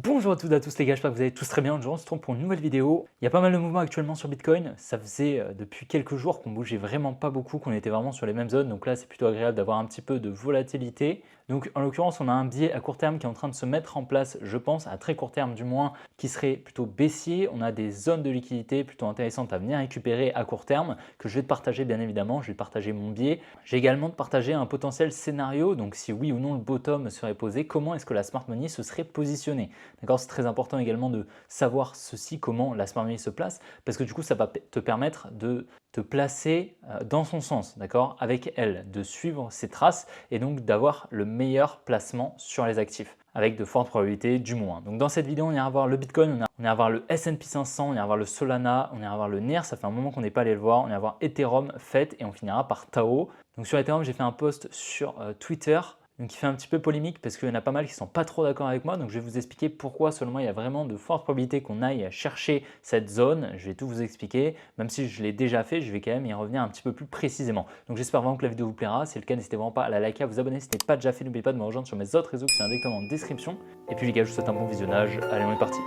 Bonjour à toutes et à tous les gars, j'espère que vous allez tous très bien. Aujourd'hui on se retrouve pour une nouvelle vidéo. Il y a pas mal de mouvements actuellement sur Bitcoin. Ça faisait depuis quelques jours qu'on bougeait vraiment pas beaucoup, qu'on était vraiment sur les mêmes zones. Donc là c'est plutôt agréable d'avoir un petit peu de volatilité. Donc en l'occurrence on a un biais à court terme qui est en train de se mettre en place, je pense, à très court terme du moins, qui serait plutôt baissier. On a des zones de liquidité plutôt intéressantes à venir récupérer à court terme que je vais te partager bien évidemment. Je vais te partager mon biais. J'ai également de partager un potentiel scénario. Donc si oui ou non le bottom serait posé, comment est-ce que la smart money se serait positionnée. D'accord, c'est très important également de savoir ceci, comment la smart money se place, parce que du coup, ça va te permettre de te placer dans son sens, d'accord, avec elle, de suivre ses traces et donc d'avoir le meilleur placement sur les actifs, avec de fortes probabilités du moins. Donc dans cette vidéo, on ira voir le Bitcoin, on ira voir le S&P 500, on ira voir le Solana, on ira voir le NER, ça fait un moment qu'on n'est pas allé le voir, on ira voir Ethereum, FET et on finira par Tao. Donc sur Ethereum, j'ai fait un post sur Twitter, donc il fait un petit peu polémique parce qu'il y en a pas mal qui ne sont pas trop d'accord avec moi. Donc je vais vous expliquer pourquoi selon moi il y a vraiment de fortes probabilités qu'on aille chercher cette zone. Je vais tout vous expliquer, même si je l'ai déjà fait, je vais quand même y revenir un petit peu plus précisément. Donc j'espère vraiment que la vidéo vous plaira. Si c'est le cas, n'hésitez vraiment pas à la liker, à vous abonner si ce n'est pas déjà fait. N'oubliez pas de me rejoindre sur mes autres réseaux qui sont directement en description. Et puis les gars, je vous souhaite un bon visionnage. Allez, on est parti.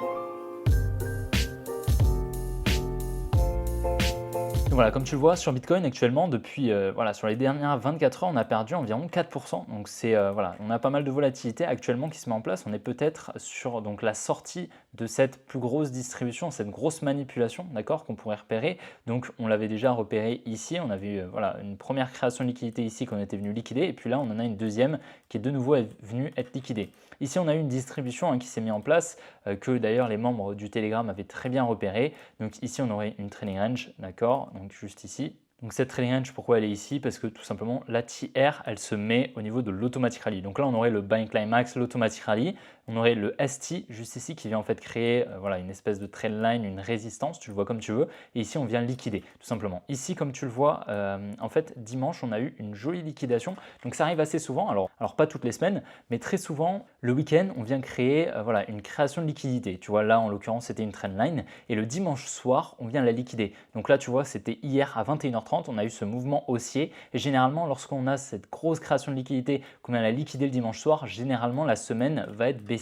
Donc voilà, comme tu le vois sur Bitcoin actuellement, depuis sur les dernières 24 heures, on a perdu environ 4%. Donc c'est voilà, on a pas mal de volatilité actuellement qui se met en place. On est peut-être sur donc la sortie de cette plus grosse distribution, cette grosse manipulation, d'accord, qu'on pourrait repérer. Donc on l'avait déjà repéré ici. On avait eu voilà, une première création de liquidité ici qu'on était venu liquider, et puis là on en a une deuxième qui est de nouveau venue être liquidée. Ici on a eu une distribution qui s'est mise en place, que d'ailleurs les membres du Telegram avaient très bien repéré. Donc ici on aurait une trading range, d'accord, donc juste ici. Donc cette trading range, pourquoi elle est ici? Parce que tout simplement la TR, elle se met au niveau de l'automatic rally. Donc là on aurait le buying climax, l'automatic rally, on aurait le ST juste ici qui vient en fait créer voilà, une espèce de trend line, une résistance, tu le vois comme tu veux, et ici on vient liquider tout simplement. Ici comme tu le vois, en fait dimanche on a eu une jolie liquidation, donc ça arrive assez souvent, alors pas toutes les semaines, mais très souvent le week-end on vient créer voilà, une création de liquidité. Tu vois là en l'occurrence c'était une trend line, et le dimanche soir on vient la liquider. Donc là tu vois c'était hier à 21h30, on a eu ce mouvement haussier, et généralement lorsqu'on a cette grosse création de liquidité qu'on vient la liquider le dimanche soir, généralement la semaine va être baissière.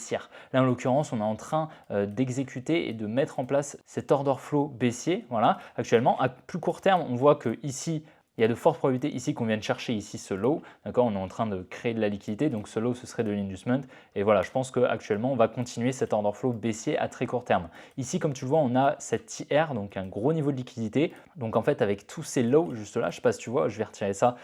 Là en l'occurrence on est en train d'exécuter et de mettre en place cet order flow baissier. Voilà. Actuellement à plus court terme on voit que ici il y a de fortes probabilités ici qu'on vienne chercher ici ce low, d'accord, on est en train de créer de la liquidité, donc ce low ce serait de l'inducement, et voilà, je pense qu'actuellement on va continuer cet order flow baissier à très court terme. Ici comme tu le vois on a cette TR, donc un gros niveau de liquidité, donc en fait avec tous ces lows juste là, je ne sais pas si tu vois, je vais retirer ça,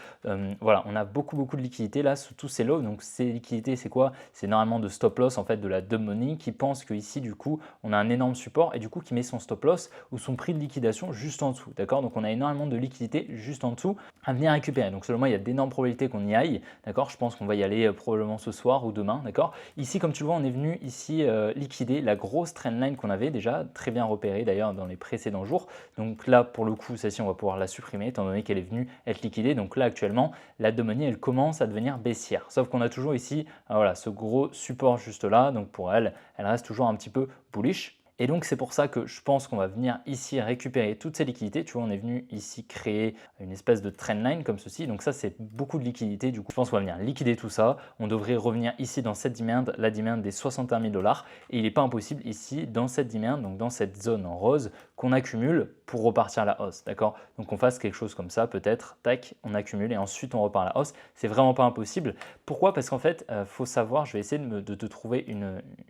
voilà, on a beaucoup de liquidité là sous tous ces lows, donc ces liquidités c'est quoi? C'est normalement de stop loss en fait de la dumb money qui pense que ici du coup on a un énorme support et du coup qui met son stop loss ou son prix de liquidation juste en dessous, d'accord, donc on a énormément de liquidité juste en dessous à venir récupérer. Donc selon moi, il y a d'énormes probabilités qu'on y aille, d'accord. Je pense qu'on va y aller probablement ce soir ou demain, d'accord. Ici, comme tu le vois, on est venu ici liquider la grosse trendline qu'on avait déjà très bien repérée d'ailleurs dans les précédents jours. Donc là, pour le coup, celle-ci, on va pouvoir la supprimer étant donné qu'elle est venue être liquidée. Donc là, actuellement, la money, elle commence à devenir baissière. Sauf qu'on a toujours ici, voilà, ce gros support juste là. Donc pour elle, elle reste toujours un petit peu bullish. Et donc c'est pour ça que je pense qu'on va venir ici récupérer toutes ces liquidités. Tu vois, on est venu ici créer une espèce de trendline comme ceci. Donc ça, c'est beaucoup de liquidités. Du coup, je pense qu'on va venir liquider tout ça. On devrait revenir ici dans cette demand, la demand des 61 000 $. Et il n'est pas impossible ici, dans cette demand, donc dans cette zone en rose, qu'on accumule pour repartir à la hausse. D'accord? Donc on fasse quelque chose comme ça, peut-être, tac, on accumule et ensuite on repart à la hausse. C'est vraiment pas impossible. Pourquoi? Parce qu'en fait, il faut savoir, je vais essayer de te trouver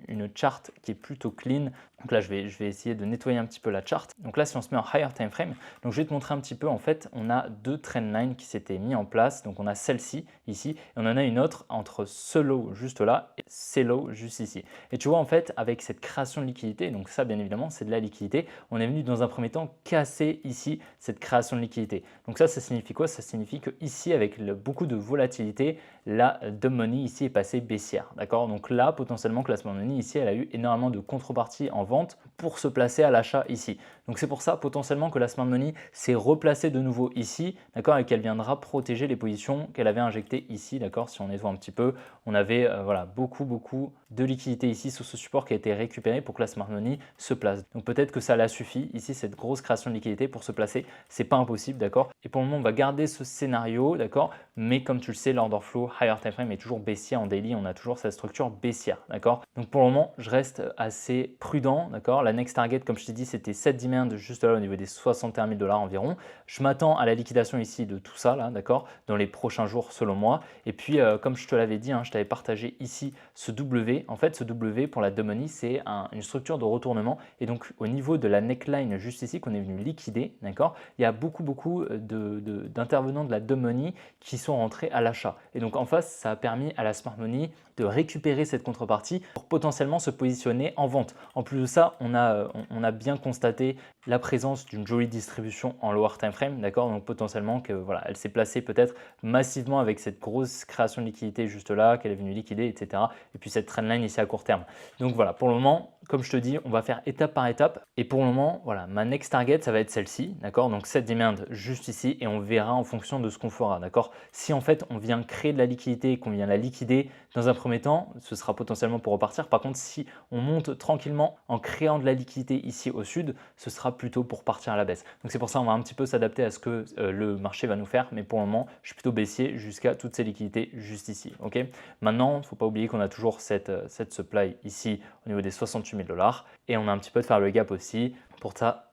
une charte qui est plutôt clean. Donc là, je vais essayer de nettoyer un petit peu la charte. Donc là, si on se met en higher time frame, donc je vais te montrer un petit peu. En fait, on a deux trendlines qui s'étaient mis en place. Donc on a celle-ci ici et on en a une autre entre ce low juste là et ces lows juste ici. Et tu vois, en fait, avec cette création de liquidité, donc ça, bien évidemment, c'est de la liquidité. On est venu dans un premier temps casser ici cette création de liquidité. Donc ça signifie quoi? Ça signifie que ici, avec beaucoup de volatilité, la dumb money ici est passée baissière. D'accord? Donc là, potentiellement, que la smart money ici, elle a eu énormément de contreparties en vente vente pour se placer à l'achat ici. Donc c'est pour ça potentiellement que la smart money s'est replacée de nouveau ici, d'accord, et qu'elle viendra protéger les positions qu'elle avait injectées ici, d'accord. Si on nettoie un petit peu, on avait voilà, beaucoup de liquidité ici sur ce support qui a été récupéré pour que la smart money se place. Donc peut-être que ça la suffit ici, cette grosse création de liquidité pour se placer, c'est pas impossible, d'accord. Et pour le moment, on va garder ce scénario, d'accord, mais comme tu le sais, l'order flow higher time frame est toujours baissier en daily, on a toujours cette structure baissière, d'accord. Donc pour le moment, je reste assez prudent, d'accord. La next target, comme je t'ai dit, c'était cette demand juste là au niveau des 61 000 $ environ. Je m'attends à la liquidation ici de tout ça là, d'accord, dans les prochains jours selon moi. Et puis comme je te l'avais dit, je t'avais partagé ici ce W. En fait, ce W pour la money, c'est une structure de retournement. Et donc au niveau de la neckline juste ici qu'on est venu liquider, d'accord, il y a beaucoup d'intervenants de la money qui sont rentrés à l'achat. Et donc en face, ça a permis à la smart money de récupérer cette contrepartie pour potentiellement se positionner en vente. En plus de ça, on a bien constaté la présence d'une jolie distribution en lower time frame, d'accord. Donc potentiellement que voilà, elle s'est placée peut-être massivement avec cette grosse création de liquidité juste là, qu'elle est venue liquider, etc. Et puis cette trendline ici à court terme. Donc voilà, pour le moment, comme je te dis, on va faire étape par étape. Et pour le moment, voilà, ma next target, ça va être celle-ci, d'accord. Donc cette demand juste ici et on verra en fonction de ce qu'on fera, d'accord. Si en fait on vient créer de la liquidité et qu'on vient la liquider dans un premier temps, ce sera potentiellement pour repartir. Par contre, si on monte tranquillement en créant de la liquidité ici au sud, ce sera plutôt pour partir à la baisse. Donc c'est pour ça qu'on va un petit peu s'adapter à ce que le marché va nous faire. Mais pour le moment, je suis plutôt baissier jusqu'à toutes ces liquidités juste ici. Ok. Maintenant, il ne faut pas oublier qu'on a toujours cette supply ici au niveau des 68 000 $ et on a un petit peu de faire le gap aussi.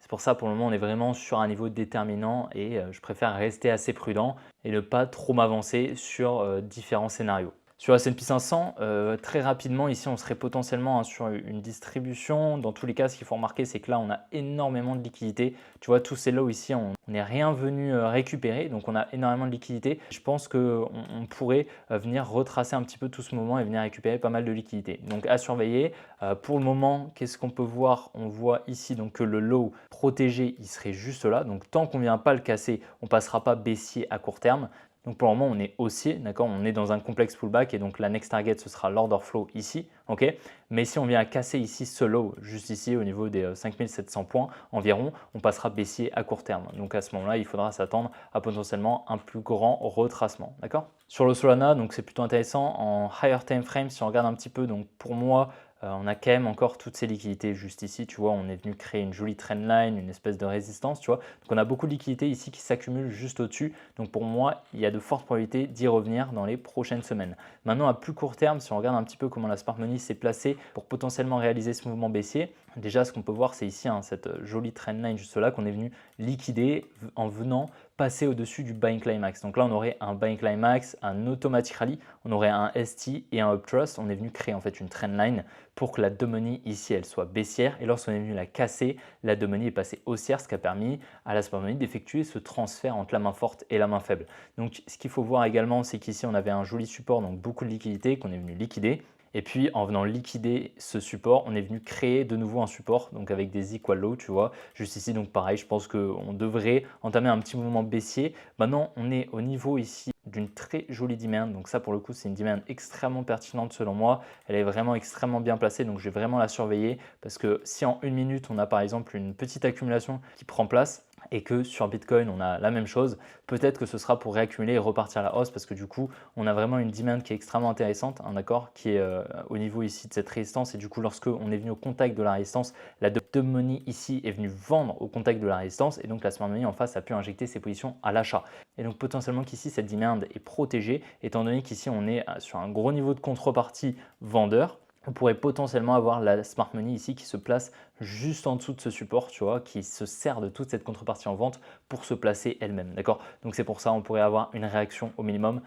C'est pour ça, pour le moment, on est vraiment sur un niveau déterminant et je préfère rester assez prudent et ne pas trop m'avancer sur différents scénarios. Sur S&P 500, très rapidement, ici, on serait potentiellement sur une distribution. Dans tous les cas, ce qu'il faut remarquer, c'est que là, on a énormément de liquidités. Tu vois, tous ces lows ici, on n'est rien venu récupérer. Donc, on a énormément de liquidités. Je pense qu'on pourrait venir retracer un petit peu tout ce mouvement et venir récupérer pas mal de liquidités. Donc, à surveiller. Pour le moment, qu'est-ce qu'on peut voir? On voit ici donc, que le low protégé, il serait juste là. Donc, tant qu'on ne vient pas le casser, on ne passera pas baissier à court terme. Donc pour le moment, on est haussier, d'accord. On est dans un complexe pullback et donc la next target, ce sera l'order flow ici, ok. Mais si on vient casser ici ce low, juste ici au niveau des 5700 points environ, on passera baissier à court terme. Donc à ce moment-là, il faudra s'attendre à potentiellement un plus grand retracement, d'accord. Sur le Solana, donc c'est plutôt intéressant en higher time frame. Si on regarde un petit peu, donc pour moi, on a quand même encore toutes ces liquidités juste ici, tu vois, on est venu créer une jolie trendline, une espèce de résistance, tu vois. Donc on a beaucoup de liquidités ici qui s'accumulent juste au-dessus. Donc pour moi, il y a de fortes probabilités d'y revenir dans les prochaines semaines. Maintenant, à plus court terme, si on regarde un petit peu comment la smart money s'est placée pour potentiellement réaliser ce mouvement baissier, déjà ce qu'on peut voir, c'est ici cette jolie trendline juste là qu'on est venu liquider en venant passer au-dessus du buying climax. Donc là, on aurait un buying climax, un automatic rally, on aurait un ST et un uptrust. On est venu créer en fait une trendline pour que la money ici, elle soit baissière. Et lorsqu'on est venu la casser, la money est passée haussière, ce qui a permis à la smart money d'effectuer ce transfert entre la main forte et la main faible. Donc ce qu'il faut voir également, c'est qu'ici, on avait un joli support, donc beaucoup de liquidités qu'on est venu liquider. Et puis en venant liquider ce support, on est venu créer de nouveau un support, donc avec des equal low, tu vois. Juste ici, donc pareil, je pense qu'on devrait entamer un petit mouvement baissier. Maintenant, on est au niveau ici d'une très jolie demand. Donc ça, pour le coup, c'est une demand extrêmement pertinente selon moi. Elle est vraiment extrêmement bien placée, donc je vais vraiment la surveiller parce que si en une minute, on a par exemple une petite accumulation qui prend place, et que sur Bitcoin, on a la même chose, peut-être que ce sera pour réaccumuler et repartir à la hausse parce que du coup, on a vraiment une demand qui est extrêmement intéressante, d'accord, qui est au niveau ici de cette résistance et du coup, lorsque on est venu au contact de la résistance, la money ici est venue vendre au contact de la résistance et donc la smart money en face a pu injecter ses positions à l'achat. Et donc potentiellement qu'ici, cette demand est protégée étant donné qu'ici, on est sur un gros niveau de contrepartie vendeur. On pourrait potentiellement avoir la smart money ici qui se place juste en dessous de ce support, tu vois, qui se sert de toute cette contrepartie en vente pour se placer elle-même, d'accord. Donc c'est pour ça on pourrait avoir une réaction au minimum,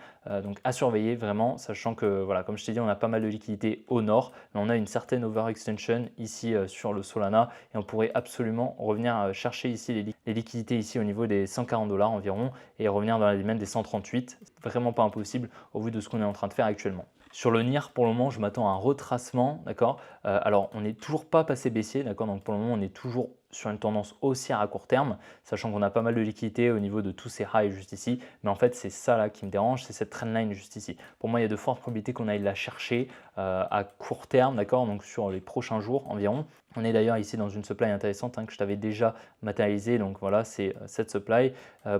donc à surveiller vraiment, sachant que voilà, comme je t'ai dit, on a pas mal de liquidités au nord, mais on a une certaine overextension ici sur le Solana et on pourrait absolument revenir chercher ici les liquidités ici au niveau des 140 $ environ et revenir dans la limite des 138. C'est vraiment pas impossible au vu de ce qu'on est en train de faire actuellement. Sur le NIR, pour le moment, je m'attends à un retracement, d'accord. Alors, on n'est toujours pas passé baissier, d'accord? Donc pour le moment, on est toujours sur une tendance haussière à court terme, sachant qu'on a pas mal de liquidités au niveau de tous ces highs juste ici. Mais en fait, c'est ça là qui me dérange, c'est cette trendline juste ici. Pour moi, il y a de fortes probabilités qu'on aille la chercher à court terme, d'accord? Donc sur les prochains jours environ. On est d'ailleurs ici dans une supply intéressante que je t'avais déjà matérialisé. Donc voilà, c'est cette supply.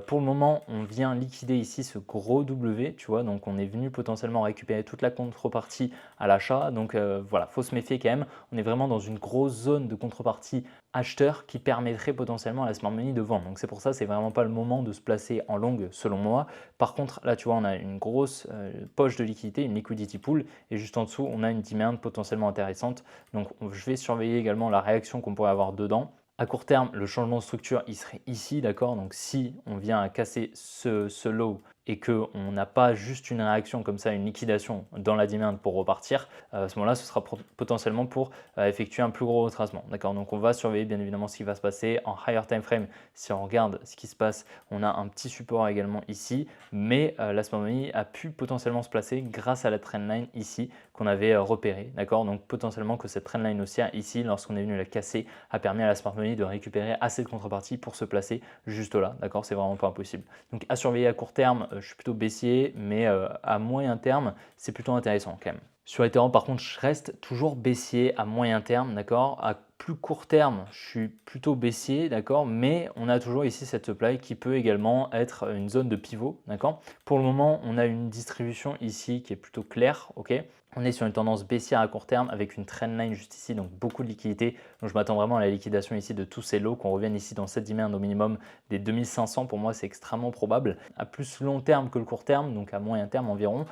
Pour le moment, on vient liquider ici ce gros W, tu vois. Donc on est venu potentiellement récupérer toute la contrepartie à l'achat. Donc voilà, faut se méfier quand même. On est vraiment dans une grosse zone de contrepartie acheteur qui permettrait potentiellement à la smart money de vendre. Donc c'est pour ça, c'est vraiment pas le moment de se placer en longue selon moi. Par contre, là tu vois, on a une grosse poche de liquidité, une liquidity pool, et juste en dessous, on a une demand potentiellement intéressante. Donc je vais surveiller également la réaction qu'on pourrait avoir dedans. À court terme, le changement de structure, il serait ici, d'accord? Donc si on vient à casser ce low et qu'on n'a pas juste une réaction comme ça, une liquidation dans la demand pour repartir, à ce moment-là, ce sera potentiellement pour effectuer un plus gros retracement. D'accord? Donc on va surveiller bien évidemment ce qui va se passer en higher time frame. Si on regarde ce qui se passe, on a un petit support également ici, mais la smart money a pu potentiellement se placer grâce à la trendline ici qu'on avait repérée. D'accord? Donc potentiellement que cette trendline haussière ici, lorsqu'on est venu la casser, a permis à la smart money de récupérer assez de contrepartie pour se placer juste là. D'accord? C'est vraiment pas impossible. Donc à surveiller à court terme, je suis plutôt baissier, mais à moyen terme, c'est plutôt intéressant quand même. Sur Ethereum, par contre, je reste toujours baissier à moyen terme, d'accord? À plus court terme, je suis plutôt baissier, d'accord? Mais on a toujours ici cette supply qui peut également être une zone de pivot, d'accord? Pour le moment, on a une distribution ici qui est plutôt claire, ok? On est sur une tendance baissière à court terme avec une trendline juste ici, donc beaucoup de liquidité. Donc je m'attends vraiment à la liquidation ici de tous ces lots, qu'on revienne ici dans cette demand au minimum des 2500. Pour moi, c'est extrêmement probable. À plus long terme que le court terme, donc à moyen terme environ,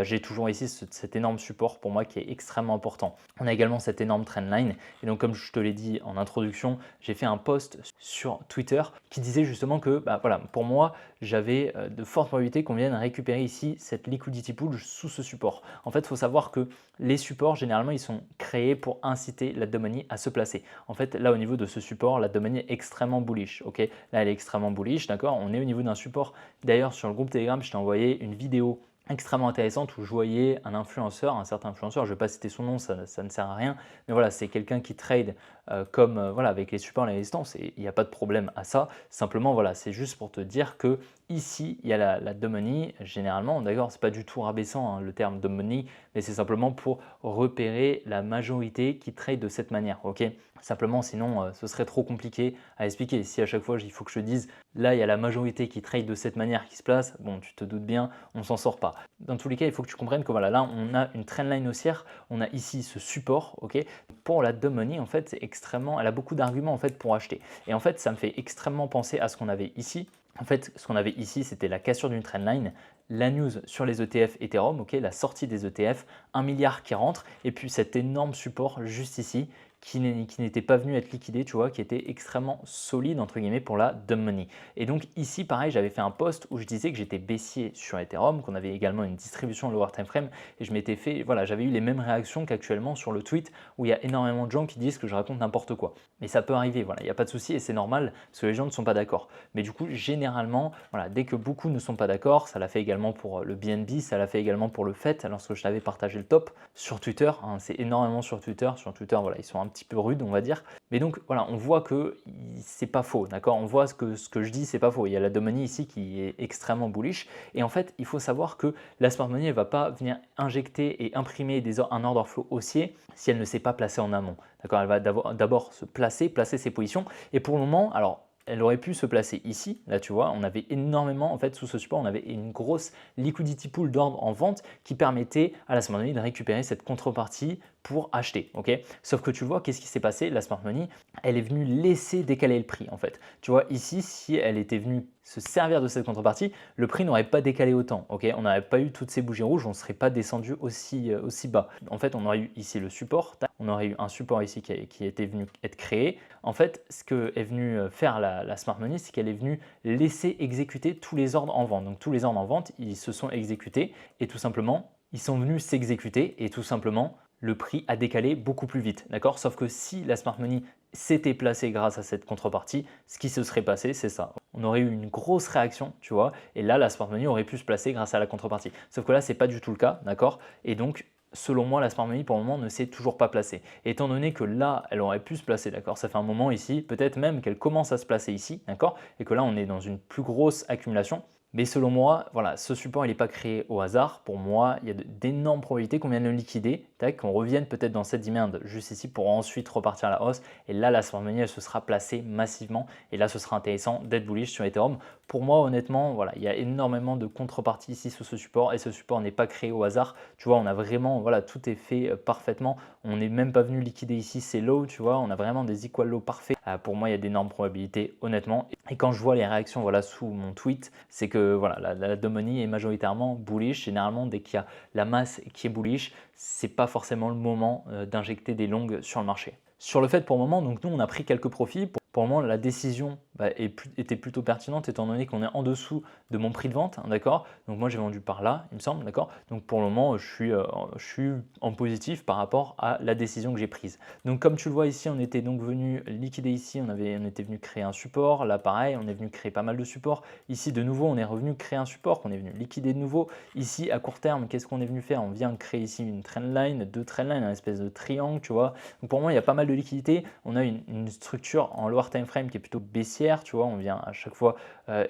j'ai toujours ici cet énorme support pour moi qui est extrêmement important. On a également cette énorme trendline. Et donc comme je te l'ai dit en introduction, j'ai fait un post sur Twitter qui disait justement que bah, voilà, pour moi, j'avais de fortes probabilités qu'on vienne récupérer ici cette liquidity pool sous ce support. En fait, il faut savoir que les supports, généralement, ils sont créés pour inciter la money à se placer. En fait, là, au niveau de ce support, la money est extrêmement bullish. Ok, là, elle est extrêmement bullish, d'accord? On est au niveau d'un support. D'ailleurs, sur le groupe Telegram, je t'ai envoyé une vidéo extrêmement intéressante où je voyais un influenceur, un certain influenceur, je ne vais pas citer son nom, ça ne sert à rien, mais voilà, c'est quelqu'un qui trade comme voilà, avec les supports et les résistances et il n'y a pas de problème à ça. Simplement, voilà, c'est juste pour te dire que ici, il y a la dumb money, généralement, d'accord, c'est pas du tout rabaissant le terme dumb money, mais c'est simplement pour repérer la majorité qui trade de cette manière, ok? Simplement, sinon, ce serait trop compliqué à expliquer. Si à chaque fois, il faut que je te dise, là, il y a la majorité qui trade de cette manière qui se place, bon, tu te doutes bien, on s'en sort pas. Dans tous les cas, il faut que tu comprennes que voilà, là, on a une trendline haussière, on a ici ce support, ok? Pour la dumb money, en fait, c'est extrêmement, elle a beaucoup d'arguments en fait pour acheter. Et en fait, ça me fait extrêmement penser à ce qu'on avait ici. En fait, ce qu'on avait ici, c'était la cassure d'une trendline, la news sur les ETF Ethereum, ok, la sortie des ETF, 1 milliard qui rentre, et puis cet énorme support juste ici qui n'était pas venu être liquidé, tu vois, qui était extrêmement solide, entre guillemets, pour la dumb money. Et donc ici, pareil, j'avais fait un post où je disais que j'étais baissier sur Ethereum, qu'on avait également une distribution lower time frame, et je m'étais fait, voilà, j'avais eu les mêmes réactions qu'actuellement sur le tweet, où il y a énormément de gens qui disent que je raconte n'importe quoi. Mais ça peut arriver, voilà, il n'y a pas de souci, et c'est normal, parce que les gens ne sont pas d'accord. Mais du coup, généralement, voilà, dès que beaucoup ne sont pas d'accord, ça l'a fait également pour le BNB, ça l'a fait également pour le FET, lorsque je t'avais partagé le top sur Twitter, hein, c'est énormément sur Twitter, voilà, ils sont un petit peu rudes, on va dire. Mais donc voilà, on voit que c'est pas faux, d'accord? On voit ce que je dis, c'est pas faux. Il y a la dumb money ici qui est extrêmement bullish. Et en fait, il faut savoir que la smart money ne va pas venir injecter et imprimer un order flow haussier si elle ne s'est pas placée en amont. D'accord? Elle va d'abord se placer ses positions. Et pour le moment, alors elle aurait pu se placer ici, là tu vois, on avait énormément, en fait sous ce support, on avait une grosse liquidity pool d'ordre en vente qui permettait à la smart money de récupérer cette contrepartie pour acheter, ok? Sauf que tu vois, qu'est-ce qui s'est passé? La smart money, elle est venue laisser décaler le prix en fait. Tu vois, ici, si elle était venue se servir de cette contrepartie, le prix n'aurait pas décalé autant, ok? On n'aurait pas eu toutes ces bougies rouges, on ne serait pas descendu aussi bas. En fait, on aurait eu ici le support, on aurait eu un support ici qui était venu être créé. En fait, ce que est venu faire la smart money, c'est qu'elle est venue laisser exécuter tous les ordres en vente. Donc tous les ordres en vente, ils se sont exécutés et tout simplement, ils sont venus s'exécuter et tout simplement, le prix a décalé beaucoup plus vite, d'accord? Sauf que si la smart money s'était placée grâce à cette contrepartie, ce qui se serait passé, c'est ça. On aurait eu une grosse réaction, tu vois, et là, la smart money aurait pu se placer grâce à la contrepartie. Sauf que là, c'est pas du tout le cas, d'accord? Et donc, selon moi, la smart money pour le moment ne s'est toujours pas placée. Et étant donné que là, elle aurait pu se placer, d'accord, ça fait un moment ici, peut-être même qu'elle commence à se placer ici, d'accord, et que là, on est dans une plus grosse accumulation. Mais selon moi, voilà, ce support il n'est pas créé au hasard. Pour moi, il y a d'énormes probabilités qu'on vienne le liquider, qu'on revienne peut-être dans cette demand juste ici pour ensuite repartir à la hausse. Et là, la smart money, elle se sera placée massivement. Et là, ce sera intéressant d'être bullish sur Ethereum. Pour moi, honnêtement, voilà, il y a énormément de contreparties ici sur ce support et ce support n'est pas créé au hasard. Tu vois, on a vraiment, voilà, tout est fait parfaitement. On n'est même pas venu liquider ici ces lows, tu vois, on a vraiment des equal lows parfaits. Pour moi, il y a d'énormes probabilités, honnêtement. Et quand je vois les réactions voilà, sous mon tweet, c'est que voilà, la money est majoritairement bullish. Généralement, dès qu'il y a la masse qui est bullish, c'est pas forcément le moment d'injecter des longues sur le marché. Sur le fait pour le moment, donc nous on a pris quelques profits. Pour le moment, la décision était plutôt pertinente étant donné qu'on est en dessous de mon prix de vente, hein, d'accord. Donc moi j'ai vendu par là, il me semble, d'accord. Donc pour le moment, je suis en positif par rapport à la décision que j'ai prise. Donc comme tu le vois ici, on était donc venu liquider ici, on était venu créer un support. Là pareil, on est venu créer pas mal de supports. Ici de nouveau, on est revenu créer un support qu'on est venu liquider de nouveau. Ici à court terme, qu'est-ce qu'on est venu faire? On vient créer ici une trendline, deux trendlines, un espèce de triangle, tu vois. Donc pour moi, il y a pas mal de liquidités. On a une structure en lower time frame qui est plutôt baissière, tu vois. On vient à chaque fois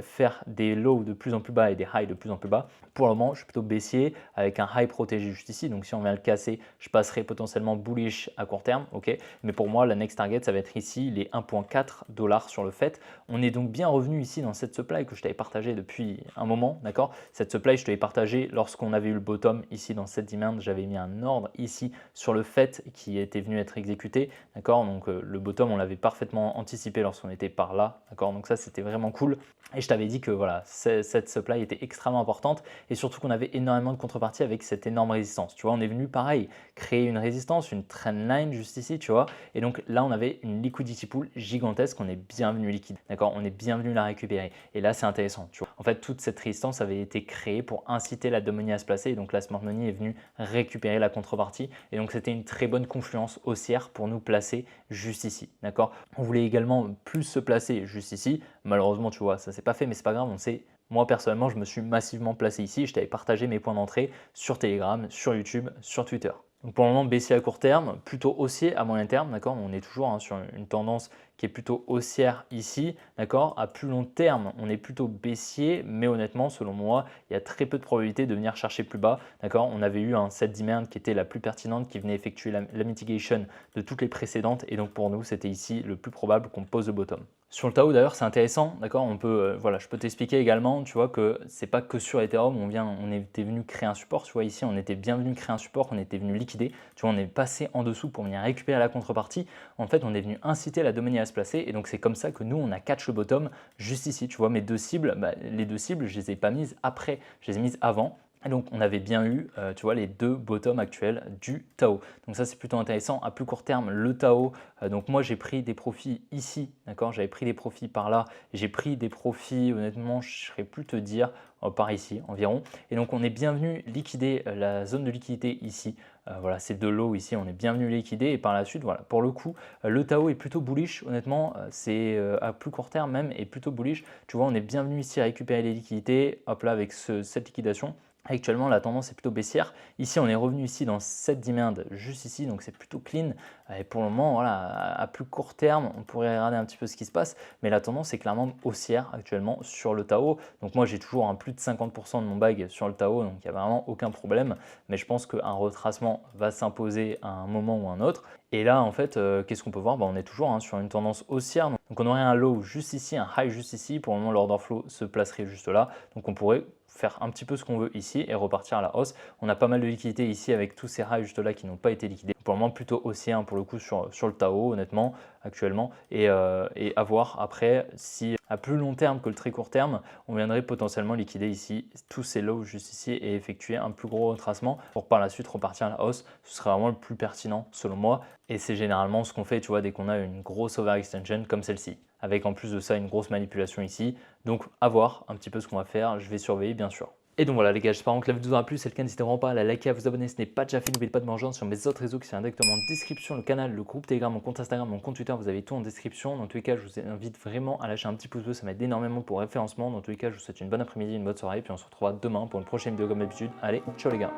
faire des lows de plus en plus bas et des highs de plus en plus bas. Pour le moment, je suis plutôt baissier avec un high protégé juste ici. Donc si on vient le casser, je passerai potentiellement bullish à court terme, ok. Mais pour moi, la next target, ça va être ici les 1,4 $ sur le fait. On est donc bien revenu ici dans cette supply que je t'avais partagé depuis un moment, d'accord. Cette supply, je t'avais partagé lorsqu'on avait eu le bottom ici dans cette demand. J'avais mis un ordre ici sur le fait qui était venu être exécuté, d'accord. Donc le bottom, on l'avait parfaitement anticipé lorsqu'on était par là, d'accord. Donc ça, c'était vraiment cool. Et je t'avais dit que voilà, cette supply était extrêmement importante et surtout qu'on avait énormément de contrepartie avec cette énorme résistance. Tu vois, on est venu pareil, créer une résistance, une trendline juste ici, tu vois. Et donc là, on avait une liquidity pool gigantesque qu'on est bien venu liquider, d'accord. On est bien venu la récupérer. Et là, c'est intéressant, tu vois. En fait, toute cette résistance avait été créée pour inciter la money à se placer. Et donc la smart money est venue récupérer la contrepartie. Et donc c'était une très bonne confluence haussière pour nous placer juste ici, d'accord. On voulait également plus se placer juste ici. Malheureusement, tu vois, ça s'est pas fait, mais c'est pas grave. On sait, moi personnellement, je me suis massivement placé ici. Je t'avais partagé mes points d'entrée sur Telegram, sur YouTube, sur Twitter. Donc pour le moment, baissier à court terme, plutôt haussier à moyen terme, d'accord. On est toujours sur une tendance qui est plutôt haussière ici, d'accord. À plus long terme, on est plutôt baissier, mais honnêtement, selon moi, il y a très peu de probabilité de venir chercher plus bas, d'accord. On avait eu un set demand qui était la plus pertinente, qui venait effectuer la mitigation de toutes les précédentes, et donc pour nous, c'était ici le plus probable qu'on pose le bottom. Sur le Tao d'ailleurs, c'est intéressant, d'accord. On peut, voilà, je peux t'expliquer également, tu vois que c'est pas que sur Ethereum, on était venu créer un support, tu vois ici, on était bien venu créer un support, on était venu liquider, tu vois, on est passé en dessous pour venir récupérer la contrepartie. En fait, on est venu inciter la money à se placer et donc c'est comme ça que nous on a catch le bottom juste ici. Tu vois, mes deux cibles, les deux cibles, je les ai pas mises après, je les ai mises avant. Et donc on avait bien eu, tu vois, les deux bottoms actuels du Tao. Donc ça c'est plutôt intéressant. À plus court terme, le Tao, donc moi j'ai pris des profits ici, d'accord. J'avais pris des profits par là. J'ai pris des profits, honnêtement, je ne saurais plus te dire, par ici environ. Et donc on est bien venu liquider la zone de liquidité ici. Voilà, c'est de l'eau ici, on est bien venu liquider. Et par la suite, voilà, pour le coup, le Tao est plutôt bullish, honnêtement. C'est à plus court terme même, est plutôt bullish. Tu vois, on est bien venu ici récupérer les liquidités. Hop là, avec cette liquidation. Actuellement, la tendance est plutôt baissière. Ici, on est revenu ici dans cette demand, juste ici, donc c'est plutôt clean. Et pour le moment, voilà, à plus court terme, on pourrait regarder un petit peu ce qui se passe, mais la tendance est clairement haussière actuellement sur le Tao. Donc moi, j'ai toujours un plus de 50% de mon bag sur le Tao, donc il n'y a vraiment aucun problème. Mais je pense qu'un retracement va s'imposer à un moment ou un autre. Et là, en fait, qu'est-ce qu'on peut voir? On est toujours sur une tendance haussière. Donc on aurait un low juste ici, un high juste ici. Pour le moment, l'order flow se placerait juste là. Donc on pourrait faire un petit peu ce qu'on veut ici et repartir à la hausse. On a pas mal de liquidités ici avec tous ces highs juste là qui n'ont pas été liquidés. Pour le moment, plutôt haussier pour le coup sur le Tao, honnêtement, actuellement. Et à voir après si à plus long terme que le très court terme, on viendrait potentiellement liquider ici tous ces lows juste ici et effectuer un plus gros retracement pour par la suite repartir à la hausse. Ce serait vraiment le plus pertinent selon moi. Et c'est généralement ce qu'on fait, tu vois, dès qu'on a une grosse overextension comme celle-ci, avec en plus de ça une grosse manipulation ici. Donc à voir un petit peu ce qu'on va faire, je vais surveiller bien sûr. Et donc voilà les gars, j'espère que la vidéo vous aura plu. Si c'est le cas, n'hésitez vraiment pas à la liker, à vous abonner si ce n'est pas déjà fait. N'oubliez pas de me rejoindre sur mes autres réseaux qui sont directement en description, le canal, le groupe Telegram, mon compte Instagram, mon compte Twitter, vous avez tout en description. Dans tous les cas, je vous invite vraiment à lâcher un petit pouce bleu, ça m'aide énormément pour le référencement. Dans tous les cas, je vous souhaite une bonne après-midi, une bonne soirée, puis on se retrouvera demain pour une prochaine vidéo comme d'habitude. Allez, ciao les gars.